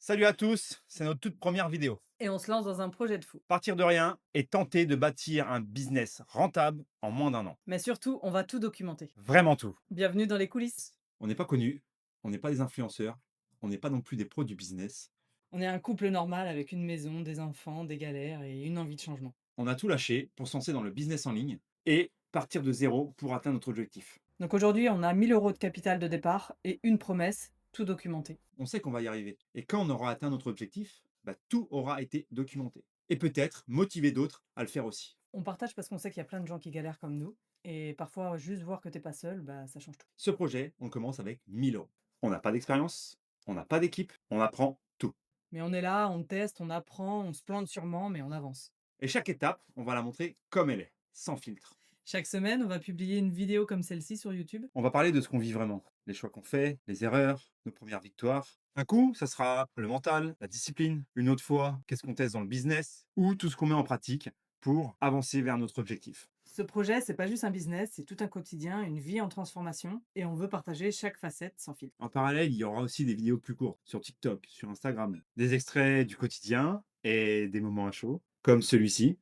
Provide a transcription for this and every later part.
Salut à tous, c'est notre toute première vidéo. Et on se lance dans un projet de fou. Partir de rien et tenter de bâtir un business rentable en moins d'un an. Mais surtout, on va tout documenter. Vraiment tout. Bienvenue dans les coulisses. On n'est pas connus, on n'est pas des influenceurs, on n'est pas non plus des pros du business. On est un couple normal avec une maison, des enfants, des galères et une envie de changement. On a tout lâché pour se lancer dans le business en ligne et partir de zéro pour atteindre notre objectif. Donc aujourd'hui, on a 1 000 € de capital de départ et une promesse, tout documenté. On sait qu'on va y arriver. Et quand on aura atteint notre objectif, tout aura été documenté. Et peut-être motiver d'autres à le faire aussi. On partage parce qu'on sait qu'il y a plein de gens qui galèrent comme nous. Et parfois, juste voir que t'es pas seul, ça change tout. Ce projet, on commence avec 1 000 euros. On n'a pas d'expérience, on n'a pas d'équipe, on apprend tout. Mais on est là, on teste, on apprend, on se plante sûrement, mais on avance. Et chaque étape, on va la montrer comme elle est, sans filtre. Chaque semaine, on va publier une vidéo comme celle-ci sur YouTube. On va parler de ce qu'on vit vraiment, les choix qu'on fait, les erreurs, nos premières victoires. Un coup, ça sera le mental, la discipline. Une autre fois, qu'est-ce qu'on teste dans le business ou tout ce qu'on met en pratique pour avancer vers notre objectif. Ce projet, c'est pas juste un business, c'est tout un quotidien, une vie en transformation, et on veut partager chaque facette sans filtre. En parallèle, il y aura aussi des vidéos plus courtes sur TikTok, sur Instagram, des extraits du quotidien et des moments à chaud, comme celui-ci.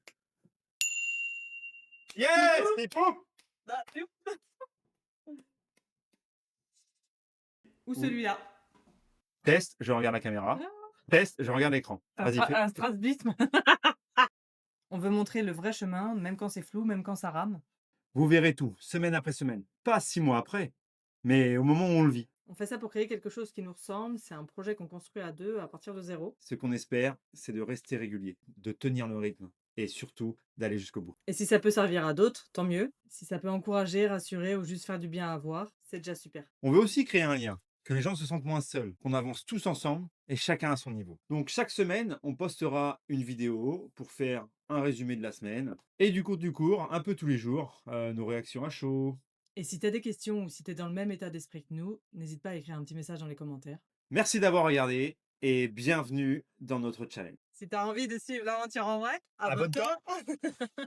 Yes, Pipou. Ou celui-là. Test, je regarde la caméra. Test, je regarde l'écran. Vas-y, fais. Un strasbisme. On veut montrer le vrai chemin, même quand c'est flou, même quand ça rame. Vous verrez tout, semaine après semaine. Pas 6 mois après, mais au moment où on le vit. On fait ça pour créer quelque chose qui nous ressemble. C'est un projet qu'on construit à deux à partir de zéro. Ce qu'on espère, c'est de rester régulier, de tenir le rythme et surtout d'aller jusqu'au bout. Et si ça peut servir à d'autres, tant mieux. Si ça peut encourager, rassurer ou juste faire du bien à voir, c'est déjà super. On veut aussi créer un lien, que les gens se sentent moins seuls, qu'on avance tous ensemble et chacun à son niveau. Donc chaque semaine, on postera une vidéo pour faire un résumé de la semaine et du cours, un peu tous les jours, nos réactions à chaud. Et si t'as des questions ou si t'es dans le même état d'esprit que nous, n'hésite pas à écrire un petit message dans les commentaires. Merci d'avoir regardé et bienvenue dans notre challenge. Si t'as envie de suivre l'aventure en vrai, Abonne-toi. abonne-toi.